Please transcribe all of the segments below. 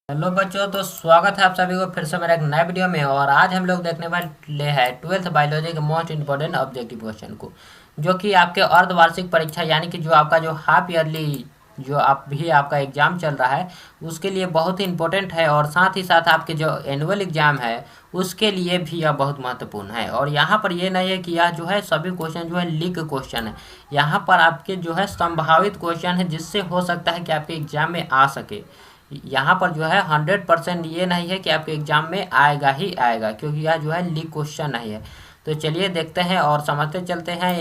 Hello बच्चों, तो स्वागत है आप सभी को फिर से मेरे एक नए वीडियो में। और आज हम लोग देखने वाले हैं 12th बायोलॉजी के मोस्ट इंपॉर्टेंट ऑब्जेक्टिव क्वेश्चन को, जो कि आपके अर्धवार्षिक परीक्षा यानी कि जो आपका जो हाफ ईयरली जो आप भी आपका एग्जाम चल रहा है उसके लिए बहुत ही इंपॉर्टेंट है। और साथ ही साथ आपके जो एनुअल एग्जाम है उसके लिए भी यह बहुत महत्वपूर्ण है। और यहाँ पर ये नहीं है कि यह जो है सभी क्वेश्चन जो है लीक क्वेश्चन है, यहाँ पर आपके जो है संभावित क्वेश्चन है जिससे हो सकता है कि आपके एग्जाम में आ सके। यहाँ पर जो है 100% ये नहीं है कि आपके एग्जाम में आएगा ही आएगा, क्योंकि यह जो है लीक क्वेश्चन नहीं है। तो चलिए देखते हैं और समझते चलते हैं।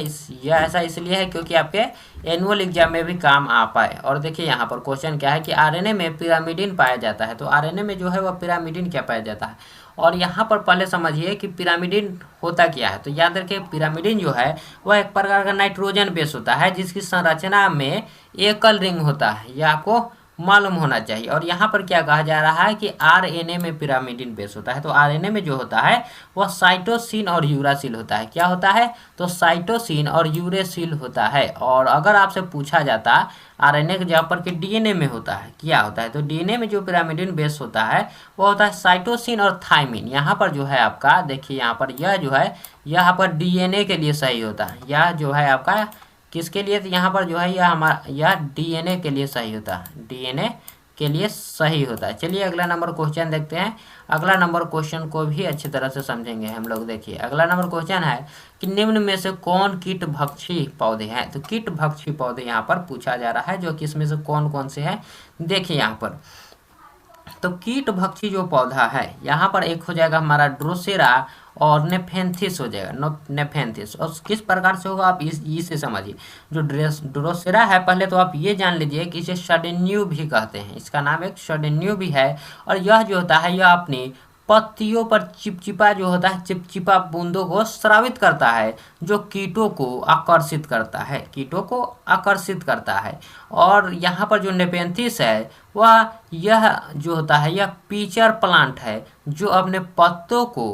यह ऐसा इसलिए है क्योंकि आपके एनुअल एग्जाम में भी काम आ पाए। और देखिए यहाँ पर क्वेश्चन क्या है कि आरएनए में पिरामिडिन पाया जाता है। तो आरएनए में जो है वह पिरामिडिन क्या पाया जाता है, और यहाँ पर पहले समझिए कि पिरामिडिन होता क्या है। तो याद रखिए, पिरामिडिन जो है वह एक प्रकार का नाइट्रोजन बेस होता है जिसकी संरचना में एकल रिंग होता है, यह आपको मालूम होना चाहिए। और यहाँ पर क्या कहा जा रहा है कि आरएनए में पिरामिडिन बेस होता है। तो आरएनए में जो होता है वह साइटोसिन और यूरासिल होता है। क्या होता है? तो साइटोसिन और यूरेसिल होता है। और अगर आपसे पूछा जाता आरएनए के जगह पर कि डीएनए में होता है, क्या होता है, तो डीएनए में जो पिरामिडिन बेस होता है वो होता है साइटोसिन और थाइमिन। यहाँ पर जो है आपका देखिए, यहाँ पर यह जो है यहाँ पर डीएनए के लिए सही होता है। यह जो है आपका किसके लिए? तो यहाँ पर जो है यह डीएनए के लिए सही होता है, डीएनए के लिए सही होता है। चलिए अगला नंबर क्वेश्चन देखते हैं। अगला नंबर क्वेश्चन को भी अच्छी तरह से समझेंगे हम लोग। देखिए अगला नंबर क्वेश्चन है कि निम्न में से कौन कीट भक्षी पौधे हैं। तो कीट भक्षी पौधे यहाँ पर पूछा जा रहा है, जो कि इसमें से कौन कौन से हैं। देखिए यहाँ पर तो कीट भक्षी जो पौधा है यहाँ पर एक हो जाएगा हमारा ड्रोसेरा और नेफेंथिस हो जाएगा, नेफेंथिस। और किस प्रकार से होगा आप इसे समझिए। जो ड्रोसेरा है, पहले तो आप ये जान लीजिए कि इसे शडेन्यू भी कहते हैं, इसका नाम एक शडेन्यू भी है। और यह जो होता है यह अपनी पत्तियों पर चिपचिपा जो होता है चिपचिपा बूंदों को स्रावित करता है, जो कीटों को आकर्षित करता है, कीटों को आकर्षित करता है। और यहाँ पर जो नेपेंथिस है वह यह जो होता है यह पीचर प्लांट है, जो अपने पत्तों को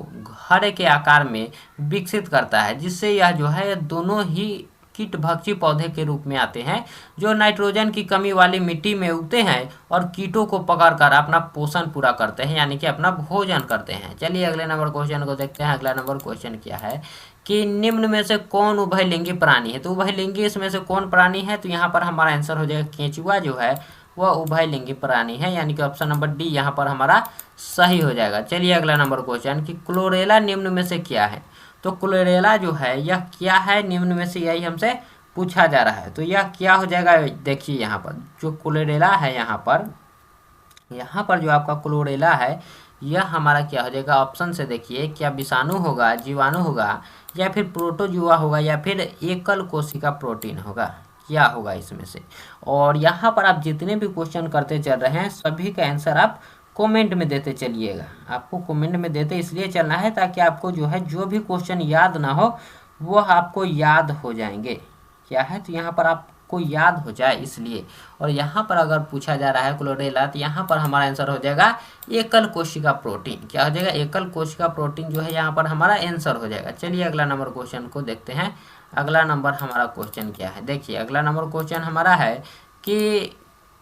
घड़े के आकार में विकसित करता है, जिससे यह जो है दोनों ही कीट भक्षी पौधे के रूप में आते हैं, जो नाइट्रोजन की कमी वाली मिट्टी में उगते हैं और कीटों को पकड़कर अपना पोषण पूरा करते हैं, यानी कि अपना भोजन करते हैं। चलिए अगले नंबर क्वेश्चन को देखते हैं। अगला नंबर क्वेश्चन क्या है कि निम्न में से कौन उभयलिंगी प्राणी है। तो उभयलिंगी इसमें से कौन प्राणी है? तो यहाँ पर हमारा आंसर हो जाएगा केंचुआ जो है वह उभयलिंगी प्राणी है, यानी कि ऑप्शन नंबर डी यहाँ पर हमारा सही हो जाएगा। चलिए अगला नंबर क्वेश्चन कि क्लोरेला निम्न में से क्या है। तो क्लोरेला जो है यह क्या है, निम्न में से यही हमसे पूछा जा रहा है। तो यह क्या हो जाएगा? देखिए यहाँ पर जो क्लोरेला है, यहाँ पर जो आपका क्लोरेला है यह हमारा क्या हो जाएगा? ऑप्शन से देखिए, क्या विषाणु होगा, जीवाणु होगा, या फिर प्रोटोजुआ होगा, या फिर एकल कोशिका प्रोटीन होगा, क्या होगा इसमें से। और यहाँ पर आप जितने भी क्वेश्चन करते चल रहे हैं सभी का आंसर आप कमेंट में देते चलिएगा। आपको कमेंट में देते इसलिए चलना है ताकि आपको जो है जो भी क्वेश्चन याद ना हो वो आपको याद हो जाएंगे। क्या है? तो यहाँ पर आपको याद हो जाए इसलिए। और यहाँ पर अगर पूछा जा रहा है क्लोरेला, तो यहाँ पर हमारा आंसर हो जाएगा एकल कोशिका प्रोटीन। क्या हो जाएगा? एकल कोशिका प्रोटीन जो है यहाँ पर हमारा आंसर हो जाएगा। चलिए अगला नंबर क्वेश्चन को देखते हैं। अगला नंबर हमारा क्वेश्चन क्या है? देखिए अगला नंबर क्वेश्चन हमारा है कि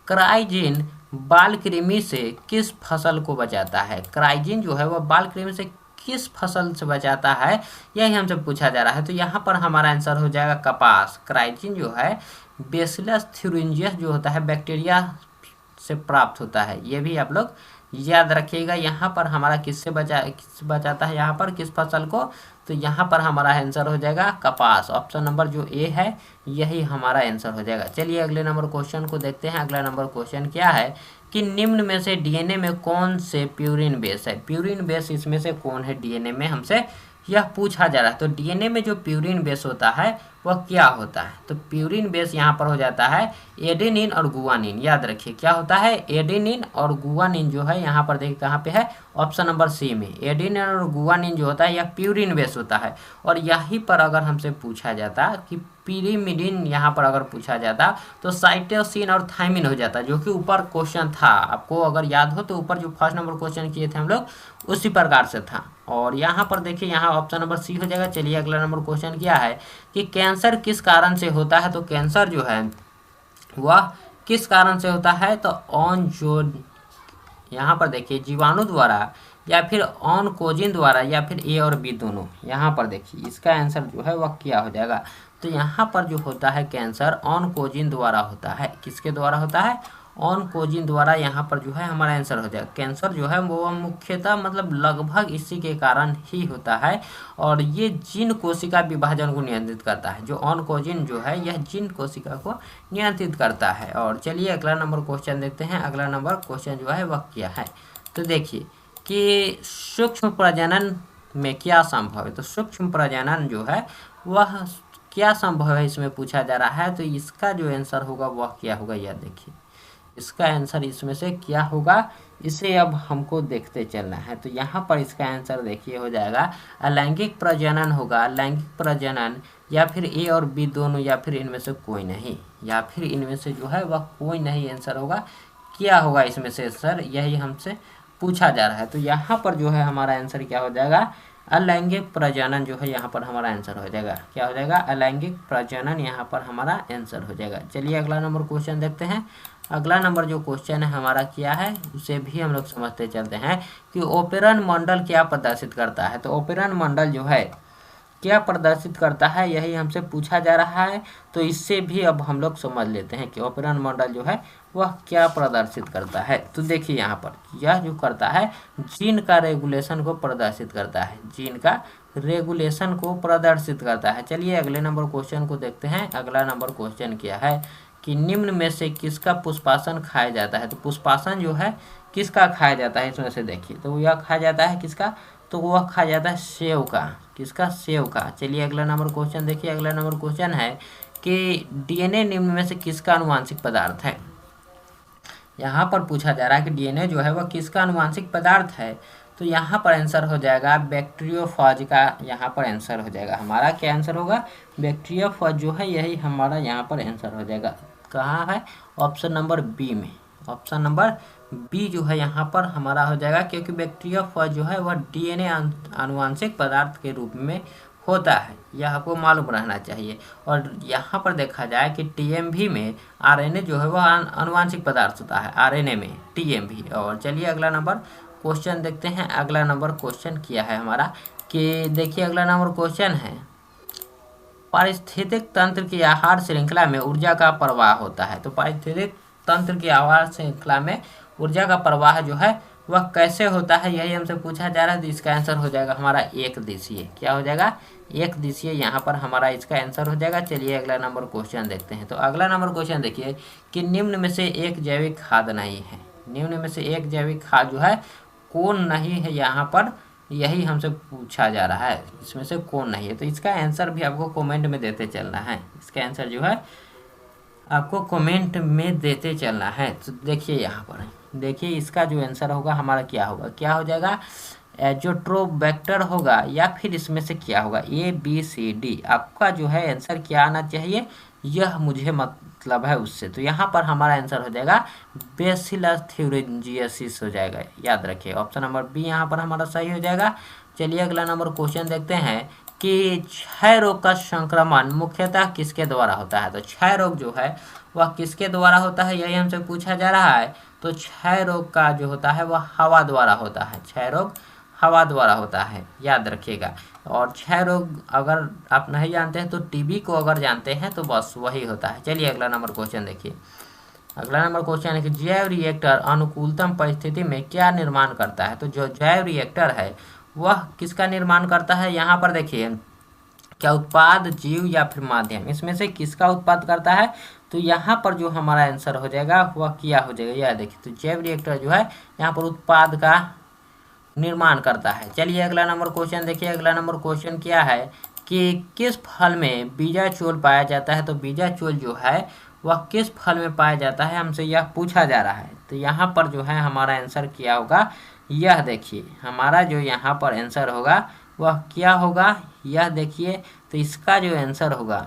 क्राइजिन बाल कृमि से किस फसल को बचाता है। क्राइजिन जो है वह बाल कृमि से किस फसल से बचाता है, यही हमसे पूछा जा रहा है। तो यहाँ पर हमारा आंसर हो जाएगा कपास। क्राइजिन जो है बेसिलस थ्यूरिंजियस जो होता है बैक्टीरिया से प्राप्त होता है, ये भी आप लोग याद रखिएगा। यहाँ पर हमारा किस बचाता है, यहाँ पर किस फसल को? तो यहाँ पर हमारा आंसर हो जाएगा कपास। ऑप्शन नंबर जो ए है यही हमारा आंसर हो जाएगा। चलिए अगले नंबर क्वेश्चन को देखते हैं। अगला नंबर क्वेश्चन क्या है कि निम्न में से डीएनए में कौन से प्यूरिन बेस है। प्यूरिन बेस इसमें से कौन है डीएनए में, हमसे यह पूछा जा रहा है। तो डीएनए में जो प्यूरिन बेस होता है वह क्या होता है? तो प्यूरिन बेस यहाँ पर हो जाता है एडेनिन और गुआनिन। याद रखिए क्या होता है? एडेनिन और गुआनिन जो है यहाँ पर देखिए कहाँ पे है? ऑप्शन नंबर सी में। एडेनिन और गुआनिन जो होता है यह प्यूरिन बेस होता है। और यहीं पर अगर हमसे पूछा जाता कि पिरिमिडिन यहाँ पर अगर पूछा जाता तो साइटोसिन और थाइमिन हो जाता, जो कि ऊपर क्वेश्चन था। आपको अगर याद हो तो ऊपर जो फर्स्ट नंबर क्वेश्चन किए थे हम लोग उसी प्रकार से था। और यहाँ पर देखिए यहाँ ऑप्शन नंबर सी हो जाएगा। चलिए अगला नंबर क्वेश्चन क्या है कि कैंसर किस कारण से होता है। तो कैंसर जो है वह किस कारण से होता है? तो यहाँ पर देखिए जीवाणु द्वारा या फिर ऑनकोजिन द्वारा या फिर ए और बी दोनों। यहाँ पर देखिए इसका आंसर जो है वह क्या हो जाएगा। तो यहाँ पर जो होता है कैंसर ऑनकोजिन द्वारा होता है। किसके द्वारा होता है? ऑनकोजिन द्वारा। यहाँ पर जो है हमारा आंसर हो जाएगा। कैंसर जो है वो मुख्यतः मतलब लगभग इसी के कारण ही होता है और ये जीन कोशिका विभाजन को नियंत्रित करता है। जो ऑनकोजिन जो है यह जीन कोशिका को नियंत्रित करता है। और चलिए अगला नंबर क्वेश्चन देखते हैं। अगला नंबर क्वेश्चन जो है वह क्या है। तो देखिए कि सूक्ष्म प्रजनन में क्या संभव है। तो सूक्ष्म प्रजनन जो है वह क्या संभव है इसमें पूछा जा रहा है। तो इसका जो आंसर होगा वह क्या होगा, यह देखिए इसका आंसर इसमें से क्या होगा, इसे अब हमको देखते चलना है। तो यहाँ पर इसका आंसर देखिए हो जाएगा अलैंगिक प्रजनन होगा। अलैंगिक प्रजनन या फिर ए और बी दोनों या फिर इनमें से कोई नहीं, या फिर इनमें से जो है वह कोई नहीं आंसर होगा। क्या होगा इसमें से सर, यही हमसे पूछा जा रहा है। तो यहाँ पर जो है हमारा आंसर क्या हो जाएगा, अलैंगिक प्रजनन जो है यहाँ पर हमारा आंसर हो जाएगा। क्या हो जाएगा, अलैंगिक प्रजनन यहाँ पर हमारा आंसर हो जाएगा। चलिए अगला नंबर क्वेश्चन देखते हैं। अगला नंबर जो क्वेश्चन है हमारा क्या है उसे भी हम लोग समझते चलते हैं कि ओपेरन मंडल क्या प्रदर्शित करता है। तो ओपेरन मंडल जो है क्या प्रदर्शित करता है, यही हमसे पूछा जा रहा है। तो इससे भी अब हम लोग समझ लेते हैं कि ओपेरन मंडल जो है वह क्या प्रदर्शित करता है। तो देखिए यहाँ पर यह जो करता है जीन का रेगुलेशन को प्रदर्शित करता है। जीन का रेगुलेशन को प्रदर्शित करता है। चलिए अगले नंबर क्वेश्चन को देखते हैं। अगला नंबर क्वेश्चन क्या है कि निम्न में से किसका पुष्पासन खाया जाता है। तो पुष्पासन जो है किसका खाया जाता है इसमें से देखिए। तो यह खाया जाता है किसका, तो वह खाया जाता है सेव का। किसका, सेव का। चलिए अगला नंबर क्वेश्चन देखिए। अगला नंबर क्वेश्चन है कि डीएनए निम्न में से किसका आनुवांशिक पदार्थ है। यहाँ पर पूछा जा रहा है कि डीएनए जो है वह किसका आनुवांशिक पदार्थ है। तो यहाँ पर आंसर हो जाएगा बैक्टीरियोफाज का। यहाँ पर आंसर हो जाएगा हमारा क्या आंसर होगा, बैक्टीरियोफाज जो है यही हमारा यहाँ पर आंसर हो जाएगा। कहाँ है, ऑप्शन नंबर बी में। ऑप्शन नंबर बी जो है यहाँ पर हमारा हो जाएगा, क्योंकि बैक्टीरियोफाज जो है वह डीएनए आनुवांशिक पदार्थ के रूप में होता है। यह आपको मालूम रहना चाहिए। और यहाँ पर देखा जाए कि टीएमवी में आरएनए जो है वह आनुवांशिक पदार्थ होता है, आरएनए में टीएमवी। और चलिए अगला नंबर क्वेश्चन देखते हैं। अगला नंबर क्वेश्चन क्या है हमारा कि देखिए अगला नंबर क्वेश्चन है पारिस्थितिक तंत्र की आहार श्रृंखला में ऊर्जा का प्रवाह होता है। तो पारिस्थितिक तंत्र की आहार श्रृंखला में ऊर्जा का प्रवाह जो है वह कैसे होता है, यही हमसे पूछा जा रहा है। तो इसका आंसर हो जाएगा हमारा एक दिशीय। क्या हो जाएगा, एक दिशीय। यहाँ पर हमारा इसका आंसर हो जाएगा। चलिए अगला नंबर क्वेश्चन देखते हैं। तो अगला नंबर क्वेश्चन देखिए कि निम्न में से एक जैविक खाद नहीं है। निम्न में से एक जैविक खाद जो है कौन नहीं है, यहाँ पर यही हमसे पूछा जा रहा है। इसमें से कौन नहीं है। तो इसका आंसर भी आपको कमेंट में देते चलना है। इसका आंसर जो है आपको कमेंट में देते चलना है। तो देखिए यहाँ पर देखिए इसका जो आंसर होगा हमारा क्या होगा, क्या हो जाएगा, एजोट्रोबैक्टर होगा या फिर इसमें से क्या होगा, ए बी सी डी। आपका जो है आंसर क्या आना चाहिए, यह मुझे मतलब है उससे। तो यहाँ पर हमारा आंसर हो जाएगा बेसिलस थ्यूरिंजियसिस हो जाएगा। याद रखिए ऑप्शन नंबर बी यहाँ पर हमारा सही हो जाएगा। चलिए अगला नंबर क्वेश्चन देखते हैं कि क्षय रोग का संक्रमण मुख्यतः किसके द्वारा होता है। तो क्षय रोग जो है वह किसके द्वारा होता है, यही हमसे पूछा जा रहा है। तो क्षय रोग का जो होता है वह हवा द्वारा होता है। क्षय रोग हवा द्वारा होता है, याद रखिएगा। और क्षय रोग अगर आप नहीं जानते हैं तो टीबी को अगर जानते हैं तो बस वही होता है। चलिए अगला नंबर क्वेश्चन देखिए। अगला नंबर क्वेश्चन है कि जैव रिएक्टर अनुकूलतम परिस्थिति में क्या निर्माण करता है। तो जो जैव रिएक्टर है वह किसका निर्माण करता है, यहाँ पर देखिए क्या उत्पाद, जीव या फिर माध्यम, इसमें से किसका उत्पाद करता है। तो यहाँ पर जो हमारा आंसर हो जाएगा वह क्या हो जाएगा, यह देखिए। तो जैव रिएक्टर जो है यहाँ पर उत्पाद का निर्माण करता है। चलिए अगला नंबर क्वेश्चन देखिए। अगला नंबर क्वेश्चन क्या है कि किस फल में बीजाचोल पाया जाता है। तो बीजाचोल जो है वह किस फल में पाया जाता है, हमसे यह पूछा जा रहा है। तो यहाँ पर जो है हमारा आंसर क्या होगा, यह देखिए हमारा जो यहाँ पर आंसर होगा वह क्या होगा, यह देखिए। तो इसका जो आंसर होगा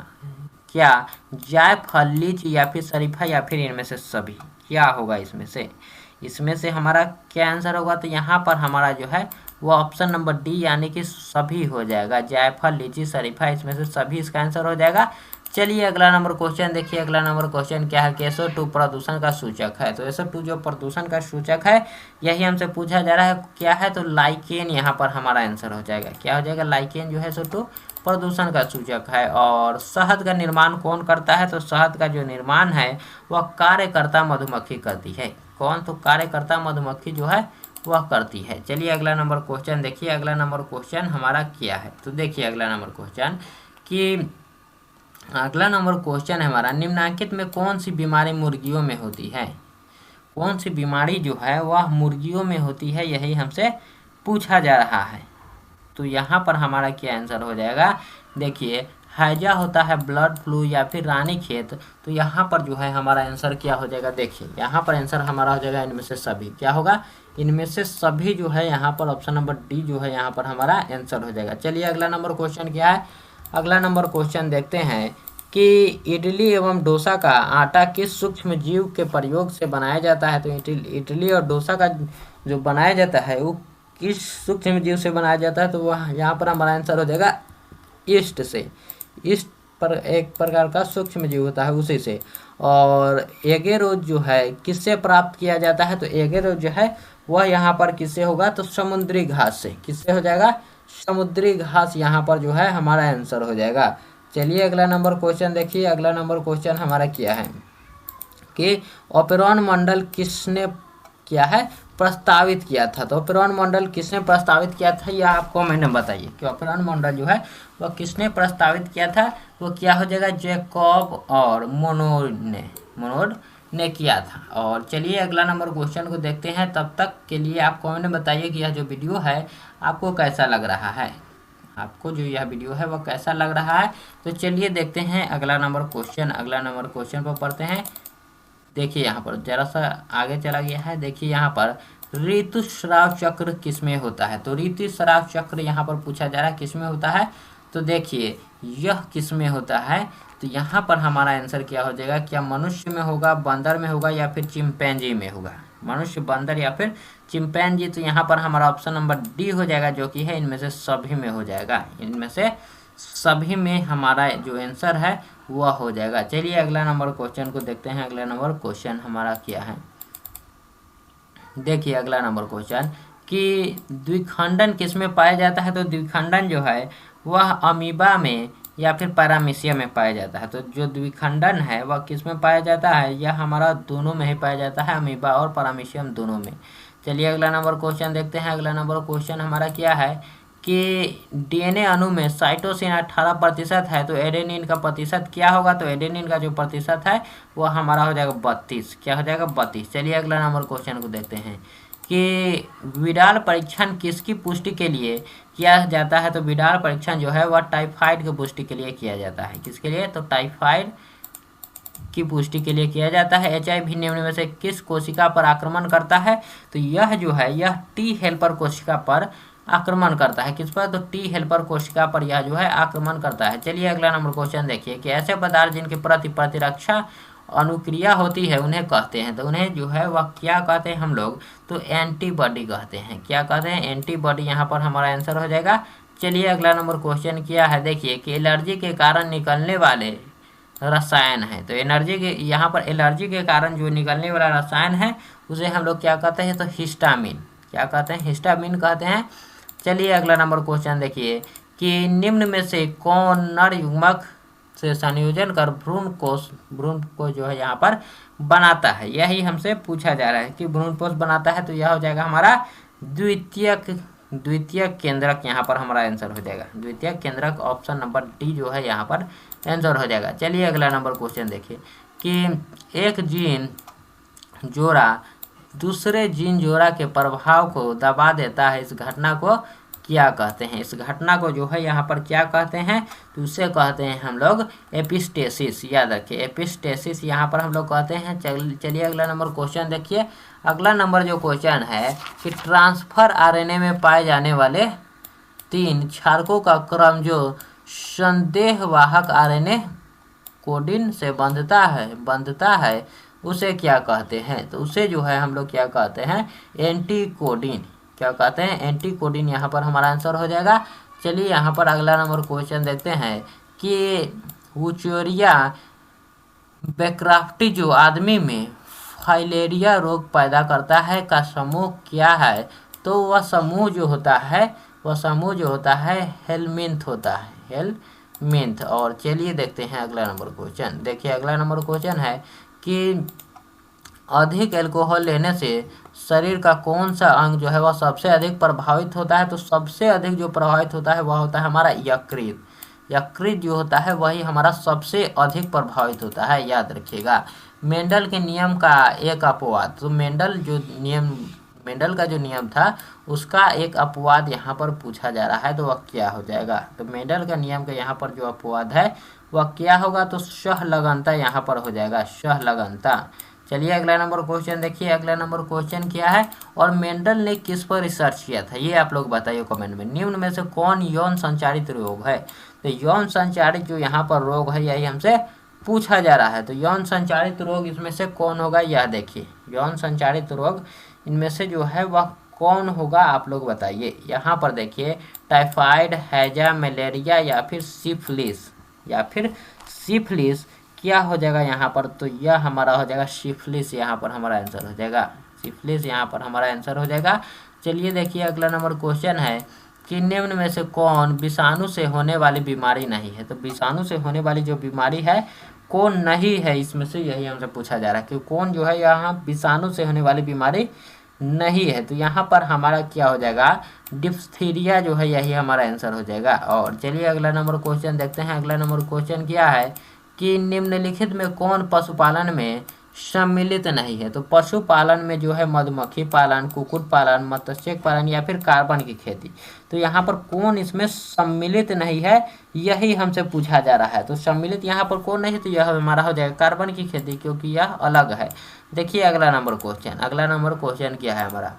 क्या, जायफल, लीची या फिर शरीफा या फिर इनमें से सभी, क्या होगा इसमें से हमारा क्या आंसर होगा। तो यहाँ पर हमारा जो है वो ऑप्शन नंबर डी यानी कि सभी हो जाएगा। जायफल, लीची, शरीफा, इसमें से सभी इसका आंसर हो जाएगा। चलिए अगला नंबर क्वेश्चन देखिए। अगला नंबर क्वेश्चन क्या है कि SO2 प्रदूषण का सूचक है। तो SO2 जो प्रदूषण का सूचक है यही हमसे पूछा जा रहा है क्या है, तो लाइकेन यहाँ पर हमारा आंसर हो जाएगा। क्या हो जाएगा, लाइकेन जो है SO2 प्रदूषण का सूचक है। और शहद का निर्माण कौन करता है, तो शहद का जो निर्माण है वह कार्यकर्ता मधुमक्खी करती है। कौन, तो कार्यकर्ता मधुमक्खी जो है वह करती है। चलिए अगला नंबर क्वेश्चन देखिए। अगला नंबर क्वेश्चन हमारा क्या है, तो देखिए अगला नंबर क्वेश्चन कि अगला नंबर क्वेश्चन है हमारा, निम्नलिखित में कौन सी बीमारी मुर्गियों में होती है। कौन सी बीमारी जो है वह मुर्गियों में होती है, यही हमसे पूछा जा रहा है। तो यहाँ पर हमारा क्या आंसर हो जाएगा, देखिए हैजा होता है, ब्लड फ्लू या फिर रानीखेत। तो यहाँ पर जो है हमारा आंसर क्या हो जाएगा, देखिए यहाँ पर आंसर हमारा हो जाएगा इनमें से सभी। क्या होगा, इनमें से सभी जो है यहाँ पर ऑप्शन नंबर डी जो है यहाँ पर हमारा आंसर हो जाएगा। चलिए अगला नंबर क्वेश्चन क्या है। अगला नंबर क्वेश्चन देखते हैं कि इडली एवं डोसा का आटा किस सूक्ष्म जीव के प्रयोग से बनाया जाता है। तो इडली और डोसा का जो बनाया जाता है वो किस सूक्ष्म जीव से बनाया जाता है, तो वह यहाँ पर हमारा आंसर हो जाएगा ईस्ट से। ईस्ट पर एक प्रकार का सूक्ष्म जीव होता है उसी से। और एगेरोज जो है किससे प्राप्त किया जाता है, तो एगेरोज जो है वह यहाँ पर किससे होगा, तो समुद्री घास से। किससे हो जाएगा, समुद्री घास यहाँ पर जो है हमारा आंसर हो जाएगा। चलिए अगला नंबर क्वेश्चन देखिए। अगला नंबर क्वेश्चन हमारा क्या है कि ओपेरॉन मंडल किसने क्या है प्रस्तावित किया था। तो ओपेरॉन मंडल किसने प्रस्तावित किया था, यह आपको मैंने बताइए कि ओपेरॉन मंडल जो है वह किसने प्रस्तावित किया था। वो क्या हो जाएगा, जैकब और मोनोड ने किया था। और चलिए अगला नंबर क्वेश्चन को देखते हैं। तब तक के लिए आप कमेंट में बताइए कि यह जो वीडियो है आपको कैसा लग रहा है, आपको जो यह वीडियो है वह कैसा लग रहा है। तो चलिए देखते हैं अगला नंबर क्वेश्चन। अगला नंबर क्वेश्चन पर पढ़ते हैं। देखिए यहाँ पर जरा सा आगे चला गया है। देखिए यहाँ पर ऋतुस्राव चक्र किसमें होता है। तो ऋतुस्राव चक्र यहाँ पर पूछा जा रहा है किसमें होता है। तो देखिए यह किसमें होता है, तो यहाँ पर हमारा आंसर क्या हो जाएगा, क्या मनुष्य में होगा, बंदर में होगा या फिर चिंपैंजी में होगा। मनुष्य, बंदर या फिर चिंपैंजी। तो यहाँ पर हमारा ऑप्शन नंबर डी हो जाएगा जो कि है इनमें से सभी में हो जाएगा। इनमें से सभी में हमारा जो आंसर है वह हो जाएगा। चलिए अगला नंबर क्वेश्चन को देखते हैं। अगला नंबर क्वेश्चन हमारा क्या है, देखिए अगला नंबर क्वेश्चन कि द्विखंडन किसमें पाया जाता है। तो द्विखंडन जो है वह अमीबा में या फिर पैरामीशियम में पाया जाता है। तो जो द्विखंडन है वह किस में पाया जाता है, यह हमारा दोनों में ही पाया जाता है, अमीबा और पैरामीशियम दोनों में। चलिए अगला नंबर क्वेश्चन देखते हैं। अगला नंबर क्वेश्चन हमारा क्या है कि डीएनए अणु में साइटोसिन 18% है, तो एडेनिन का प्रतिशत क्या होगा। तो एडेनिन का जो प्रतिशत है वह हमारा हो जाएगा 32। क्या हो जाएगा, 32। चलिए अगला नंबर क्वेश्चन को देखते हैं कि विडाल परीक्षण किसकी पुष्टि के लिए किया जाता है। तो विडाल परीक्षण जो है वह टाइफाइड की पुष्टि के लिए किया जाता है। किसके लिए, तो टाइफाइड की पुष्टि के लिए किया जाता है। HIV निम्न में से किस कोशिका पर आक्रमण करता है। तो यह जो है यह टी हेल्पर कोशिका पर आक्रमण करता है। किस पर, तो टी हेल्पर कोशिका पर यह जो है आक्रमण करता है। चलिए अगला नंबर क्वेश्चन देखिए कि ऐसे पदार्थ जिनके प्रति प्रतिरक्षा अनुक्रिया होती है उन्हें कहते हैं। तो उन्हें जो है वह क्या कहते हैं हम लोग, तो एंटीबॉडी कहते हैं। क्या कहते हैं, एंटीबॉडी। यहाँ पर हमारा आंसर हो जाएगा। चलिए अगला नंबर क्वेश्चन क्या है, देखिए कि एलर्जी के कारण निकलने वाले रसायन है। तो एनर्जी के यहाँ पर एलर्जी के कारण जो निकलने वाला रसायन है उसे हम लोग क्या कहते हैं, तो हिस्टामिन। क्या कहते हैं, हिस्टामिन कहते हैं। चलिए अगला नंबर क्वेश्चन देखिए कि निम्न में से कौन नर युग्मक से संयोजन कर भ्रूण को जो है यहाँ पर बनाता है। यही हमसे पूछा जा रहा है कि भ्रूणपोष बनाता है। तो यह हो जाएगा हमारा द्वितीय केंद्रक। यहाँ पर हमारा आंसर हो जाएगा द्वितीय केंद्रक। ऑप्शन नंबर डी जो है यहाँ पर आंसर हो जाएगा। चलिए अगला नंबर क्वेश्चन देखिए कि एक जीन जोड़ा दूसरे जीन जोड़ा के प्रभाव को दबा देता है, इस घटना को क्या कहते हैं। इस घटना को जो है यहाँ पर क्या कहते हैं, तो उसे कहते हैं हम लोग एपिस्टेसिस। याद रखिए एपिस्टेसिस यहाँ पर हम लोग कहते हैं। चलिए अगला नंबर क्वेश्चन देखिए। अगला नंबर जो क्वेश्चन है कि ट्रांसफर RNA में पाए जाने वाले 3 क्षारकों का क्रम जो संदेहवाहक RNA कोडिन से बंधता है उसे क्या कहते हैं। तो उसे जो है हम लोग क्या कहते हैं, एंटीकोडिन। क्या कहते हैं, एंटीकोडिन। यहाँ पर हमारा आंसर हो जाएगा। चलिए यहाँ पर अगला नंबर क्वेश्चन देखते हैं कि वुचेरिया बेक्राफ्टी जो आदमी में फाइलेरिया रोग पैदा करता है का समूह क्या है? तो वह समूह जो होता है हेलमिंथ होता है, हेलमिंथ। और चलिए देखते हैं अगला नंबर क्वेश्चन। देखिए अगला नंबर क्वेश्चन है कि अधिक अल्कोहल लेने से शरीर का कौन सा अंग जो है वह सबसे अधिक प्रभावित होता है? तो सबसे अधिक जो प्रभावित होता है वह होता है हमारा यकृत। यकृत जो होता है वही हमारा सबसे अधिक प्रभावित होता है, याद रखिएगा। मेंडल के नियम का एक अपवाद, तो मेंडल का जो नियम था उसका एक अपवाद यहाँ पर पूछा जा रहा है, तो वह क्या हो जाएगा? तो मेंडल का नियम का यहाँ पर जो अपवाद है वह क्या होगा? तो सहलगनता यहाँ पर हो जाएगा, सहलगनता। चलिए अगला नंबर क्वेश्चन देखिए। अगला नंबर क्वेश्चन क्या है? और मेंडल ने किस पर रिसर्च किया था, ये आप लोग बताइए कमेंट में। निम्न में से कौन यौन संचारित रोग है? तो यौन संचारित जो यहाँ पर रोग है यही हमसे पूछा जा रहा है। तो यौन संचारित रोग इसमें से कौन होगा? यह देखिए, यौन संचारित रोग इनमें से जो है वह कौन होगा, आप लोग बताइए। यहाँ पर देखिए, टाइफाइड, हैजा, मलेरिया या फिर सिफिलिस क्या हो जाएगा यहाँ पर? तो यह हमारा हो जाएगा सिफिलिस, यहाँ पर हमारा आंसर हो जाएगा सिफिलिस, यहाँ पर हमारा आंसर हो जाएगा। चलिए देखिए अगला नंबर क्वेश्चन है कि निम्न में से कौन विषाणु से होने वाली बीमारी नहीं है? तो विषाणु से होने वाली जो बीमारी है कौन नहीं है, इसमें से यही हमसे पूछा जा रहा है कि कौन जो है यहाँ विषाणु से होने वाली बीमारी नहीं है। तो यहाँ पर हमारा क्या हो जाएगा? डिप्थीरिया जो है यही हमारा आंसर हो जाएगा। और चलिए अगला नंबर क्वेश्चन देखते हैं। अगला नंबर क्वेश्चन क्या है कि निम्नलिखित में कौन पशुपालन में सम्मिलित नहीं है? तो पशुपालन में जो है मधुमक्खी पालन, कुक्कुट पालन, मत्स्य पालन या फिर कार्बन की खेती, तो यहाँ पर कौन इसमें सम्मिलित नहीं है, यही हमसे पूछा जा रहा है। तो सम्मिलित यहाँ पर कौन नहीं है? तो यह हमारा हो जाएगा कार्बन की खेती, क्योंकि यह अलग है। देखिए अगला नंबर क्वेश्चन। अगला नंबर क्वेश्चन क्या है हमारा?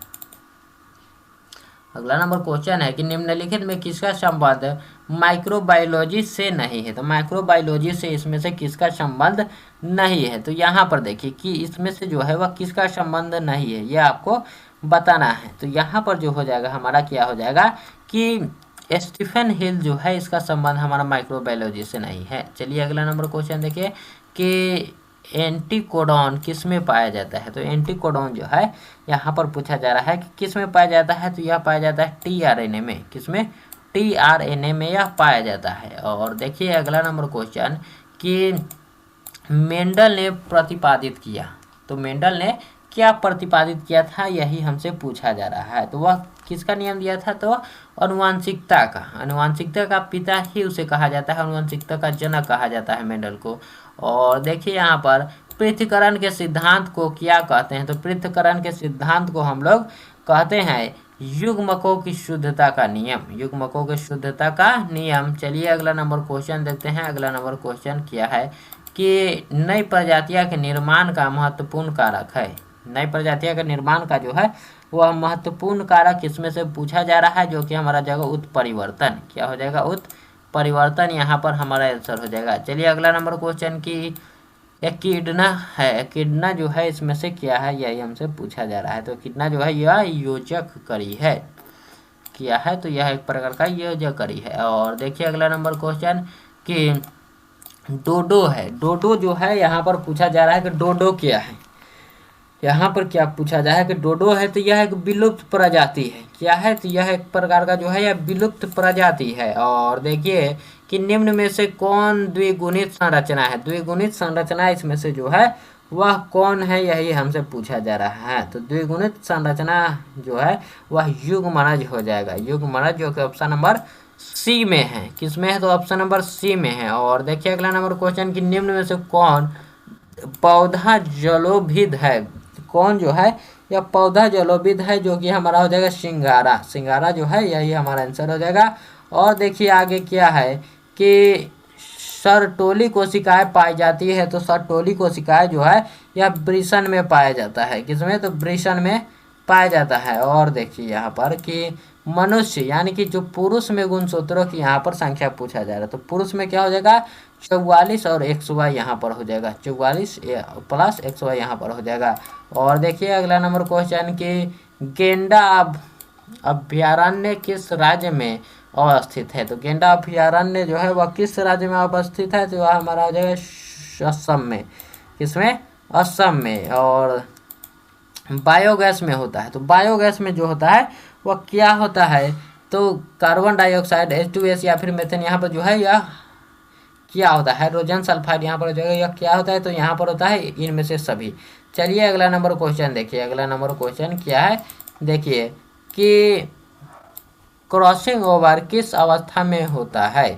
अगला नंबर क्वेश्चन है कि निम्नलिखित में किसका संबंध माइक्रोबायोलॉजी से नहीं है? तो माइक्रोबायोलॉजी से इसमें से किसका संबंध नहीं है? तो यहाँ पर देखिए कि इसमें से जो है वह किसका संबंध नहीं है, यह आपको बताना है। तो यहाँ पर जो हो जाएगा हमारा क्या हो जाएगा कि स्टीफन हिल जो है इसका संबंध हमारा माइक्रोबायोलॉजी से नहीं है। चलिए अगला नंबर क्वेश्चन देखिए कि एंटीकोडॉन किस में पाया जाता है? तो एंटीकोडॉन जो है यहाँ पर पूछा जा रहा है कि किस में पाया जाता है? तो यह पाया जाता है टीआरएनए में। किसमें? टीआरएनए में यह पाया जाता है। और देखिए अगला नंबर क्वेश्चन कि मेंडल ने प्रतिपादित किया, तो मेंडल ने क्या प्रतिपादित किया था, यही हमसे पूछा जा रहा है। तो वह किसका नियम दिया था? तो अनुवांशिकता का पिता ही उसे कहा जाता है, अनुवांशिकता का जनक कहा जाता है मेंडल को। और देखिए यहाँ पर पृथक्करण के सिद्धांत को क्या कहते हैं? तो पृथक्करण के सिद्धांत को हम लोग कहते हैं युग्मकों की शुद्धता का नियम, युग्मकों की शुद्धता का नियम। चलिए अगला नंबर क्वेश्चन देखते हैं। अगला नंबर क्वेश्चन क्या है कि नई प्रजातियां के निर्माण का महत्वपूर्ण कारक है। नई प्रजातियां के निर्माण का जो है वह महत्वपूर्ण कारक इसमें से पूछा जा रहा है, जो कि हमारा जगह उत्परिवर्तन। क्या हो जाएगा? उत्परिवर्तन, यहाँ पर हमारा आंसर हो जाएगा। चलिए अगला नंबर क्वेश्चन की एकिडना है। एकिडना जो है इसमें से क्या है, यही हमसे पूछा जा रहा है। तो एकिडना जो है यह योजक करी है, क्या है? तो यह एक प्रकार का योजक करी है। और देखिए अगला नंबर क्वेश्चन कि डोडो है। डोडो जो है यहाँ पर पूछा जा रहा है कि डोडो क्या है। यहाँ पर क्या पूछा जा रहा है कि डोडो है तो यह एक विलुप्त प्रजाति है। क्या है? तो यह एक प्रकार का जो है यह विलुप्त प्रजाति है। और देखिए कि निम्न में से कौन द्विगुणित संरचना है? द्विगुणित संरचना इसमें से जो है वह कौन है, यही हमसे पूछा जा रहा है। तो द्विगुणित संरचना जो है वह युग्मनज हो जाएगा, युग्मनज, जो कि ऑप्शन नंबर सी में है। किस में है? तो ऑप्शन नंबर सी में है। और देखिए अगला नंबर क्वेश्चन कि निम्न में से कौन पौधा जलोभिद है? कौन जो है यह पौधा जलोभिद है, जो कि हमारा हो जाएगा सिंगारा। सिंगारा जो है यही हमारा आंसर हो जाएगा। और देखिए आगे क्या है कि सरटोली कोशिकाएं पाई जाती है। तो सरटोली कोशिकाएं जो है यह वृषण में पाया जाता है। किसमें? तो वृषण में पाया जाता है। और देखिए यहाँ पर कि मनुष्य यानी कि जो पुरुष में गुणसूत्रों की यहाँ पर संख्या पूछा जा रहा है। तो पुरुष में क्या हो जाएगा? 44 और XY यहाँ पर हो जाएगा, 44 प्लस XY यहाँ पर हो जाएगा। और देखिए अगला नंबर क्वेश्चन कि अभयारण्य किस राज्य में अवस्थित है? तो गेंडा अभयारण्य जो है वह किस राज्य में अवस्थित है? तो वह हमारा हो जाएगा असम में। किसमें? असम में। और बायोगैस में होता है। तो बायोगैस में जो होता है वह क्या होता है? तो कार्बन डाइऑक्साइड H2S या फिर मेथेन यहाँ पर जो है यह क्या होता है? हाइड्रोजन सल्फाइड यहाँ पर जो है यह क्या होता है? तो यहाँ पर होता है इनमें से सभी। चलिए अगला नंबर क्वेश्चन देखिए। अगला नंबर क्वेश्चन क्या है? देखिए कि क्रॉसिंग ओवर किस अवस्था में होता है?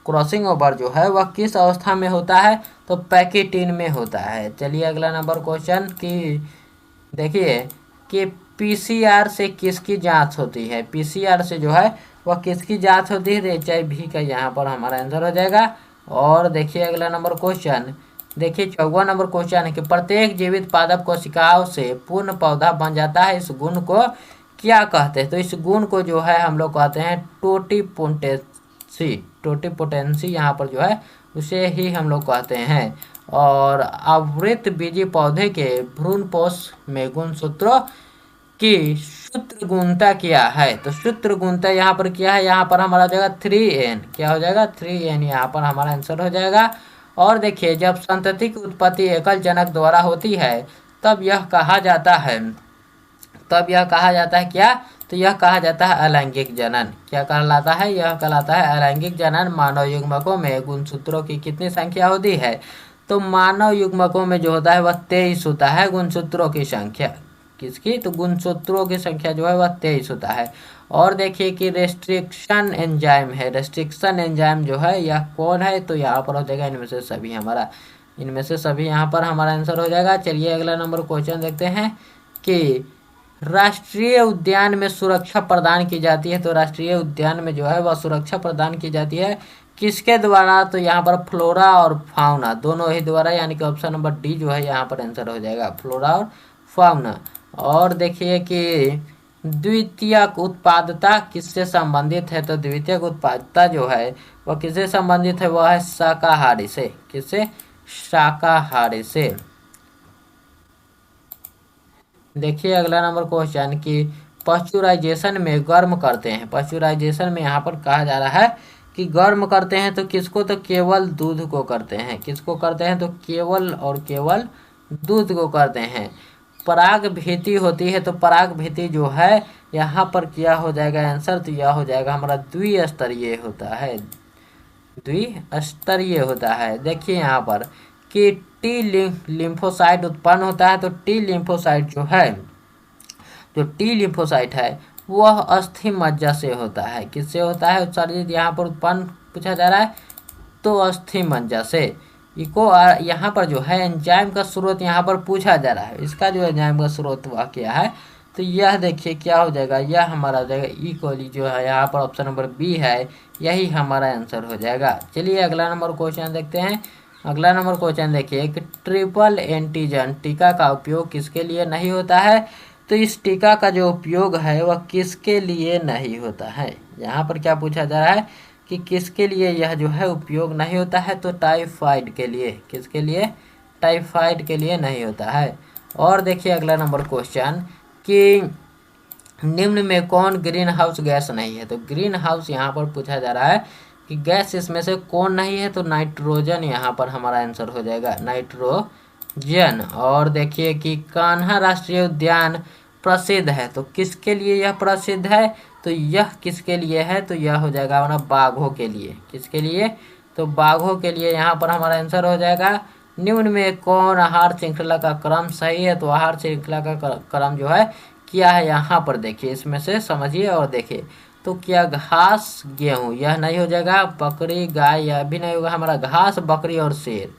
क्रॉसिंग ओवर जो है वह किस अवस्था में होता है? तो पैकेटिन में होता है। चलिए अगला नंबर क्वेश्चन कि देखिए कि पीसीआर से किसकी जांच होती है? पीसीआर से जो है वह किसकी जांच होती है? HIV का यहाँ पर हमारा आंसर हो जाएगा। और देखिए अगला नंबर क्वेश्चन, देखिए 54 नंबर क्वेश्चन है कि प्रत्येक जीवित पादप कोशिकाओं से पूर्ण पौधा बन जाता है, इस गुण को क्या कहते हैं? तो इस गुण को जो है हम लोग कहते हैं टोटिपोटेंसी। टोटिपोटेंसी यहाँ पर जो है उसे ही हम लोग कहते हैं। और आवृत बीजी पौधे के भ्रूणपोष में गुणसूत्रों की सूत्र गुणता क्या है? तो सूत्र गुणता यहाँ पर क्या है? यहाँ पर हमारा हो जाएगा 3n। क्या हो जाएगा? 3n यहाँ पर हमारा आंसर हो जाएगा। और देखिए जब संतति की उत्पत्ति एकल जनक द्वारा होती है तब यह कहा जाता है क्या? तो यह कहा जाता है अलैंगिक जनन। क्या कहलाता है? यह कहलाता है अलैंगिक जनन। मानव युग्मकों में गुणसूत्रों की कितनी संख्या होती है? तो मानव युग्मकों में जो होता है वह 23 होता है गुणसूत्रों की संख्या। किसकी? तो गुणसूत्रों की संख्या जो है वह 23 होता है। और देखिए कि रेस्ट्रिक्शन एंजाइम है। रेस्ट्रिक्शन एंजाइम जो है यह कौन है? तो यहाँ पर हो जाएगा इनमें से सभी यहाँ पर हमारा आंसर हो जाएगा। चलिए अगला नंबर क्वेश्चन देखते हैं कि राष्ट्रीय उद्यान में सुरक्षा प्रदान की जाती है। तो राष्ट्रीय उद्यान में जो है वह सुरक्षा प्रदान की जाती है किसके द्वारा? तो यहाँ पर फ्लोरा और फाउना दोनों ही द्वारा, यानी कि ऑप्शन नंबर डी जो है यहाँ पर आंसर हो जाएगा, फ्लोरा और फाउना। और देखिए कि द्वितीयक उत्पादकता किससे संबंधित है? तो द्वितीयक उत्पादकता जो है वह किससे संबंधित है? वह है शाकाहारी से। किससे? शाकाहारी से। देखिए अगला नंबर क्वेश्चन कि पाश्चुराइजेशन में गर्म करते हैं। पाश्चुराइजेशन में यहाँ पर कहा जा रहा है कि गर्म करते हैं तो किसको? तो केवल दूध को करते हैं। किसको करते हैं? तो केवल और केवल दूध को करते हैं। पराग भीति होती है। तो पराग भीति जो है यहाँ पर क्या हो जाएगा आंसर? तो यह हो जाएगा हमारा द्विस्तरीय होता है। द्विस्तरीय होता है। देखिए यहाँ पर कि टी लिम्फोसाइट उत्पन्न होता है। तो टी लिम्फोसाइट है वह अस्थि मज्जा से होता है। किससे होता है उत्सर्जित? यहाँ पर उत्पन्न पूछा जा रहा है तो अस्थि मज्जा से। इको यहाँ पर जो है एंजाइम का स्रोत यहाँ पर पूछा जा रहा है। इसका जो एंजाइम का स्रोत वह क्या है? तो यह देखिए क्या हो जाएगा, यह हमारा हो जाएगा ई कोली जो है यहाँ पर ऑप्शन नंबर बी है, यही हमारा आंसर हो जाएगा। चलिए अगला नंबर क्वेश्चन देखते हैं। अगला नंबर क्वेश्चन देखिए कि ट्रिपल एंटीजन टीका का उपयोग किसके लिए नहीं होता है? तो इस टीका का जो उपयोग है वह किसके लिए नहीं होता है? यहाँ पर क्या पूछा जा रहा है कि किसके लिए यह जो है उपयोग नहीं होता है? तो टाइफाइड के लिए। किसके लिए? टाइफाइड के लिए नहीं होता है। और देखिए अगला नंबर क्वेश्चन कि निम्न में कौन ग्रीन हाउस गैस नहीं है? तो ग्रीन हाउस यहाँ पर पूछा जा रहा है कि गैस इसमें से कौन नहीं है? तो नाइट्रोजन यहाँ पर हमारा आंसर हो जाएगा, नाइट्रोजन। और देखिए कि कान्हा राष्ट्रीय उद्यान प्रसिद्ध है। तो किसके लिए यह प्रसिद्ध है? तो यह किसके लिए है? तो यह हो जाएगा हमारा बाघों के लिए। किसके लिए? तो बाघों के लिए यहाँ पर हमारा आंसर हो जाएगा। निम्न में कौन आहार श्रृंखला का क्रम सही है? तो आहार श्रृंखला का क्रम जो है क्या है यहाँ पर देखिए, इसमें से समझिए और देखिए। तो क्या घास गेहूँ यह नहीं हो जाएगा, बकरी गाय यह भी नहीं होगा, हमारा घास बकरी और शेर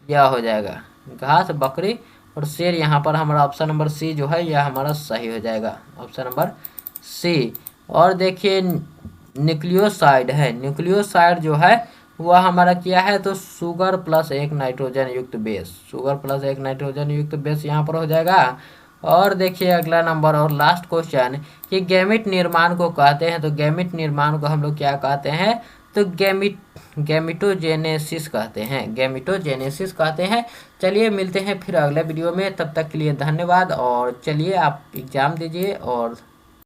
यह हो जाएगा, घास बकरी और शेर। यहाँ पर हमारा ऑप्शन नंबर सी जो है यह हमारा सही हो जाएगा, ऑप्शन नंबर सी। और देखिए न्यूक्लियोसाइड है, न्यूक्लियोसाइड जो है वह हमारा क्या है? तो शुगर प्लस एक नाइट्रोजन युक्त बेस, शुगर प्लस एक नाइट्रोजन युक्त बेस यहाँ पर हो जाएगा। और देखिए अगला नंबर और लास्ट क्वेश्चन कि गैमिट निर्माण को कहते हैं। तो गैमिट निर्माण को हम लोग क्या कहते हैं? तो गैमिटोजेनेसिस कहते हैं, गैमिटोजेनेसिस कहते हैं। चलिए मिलते हैं फिर अगले वीडियो में, तब तक के लिए धन्यवाद। और चलिए आप एग्ज़ाम दीजिए और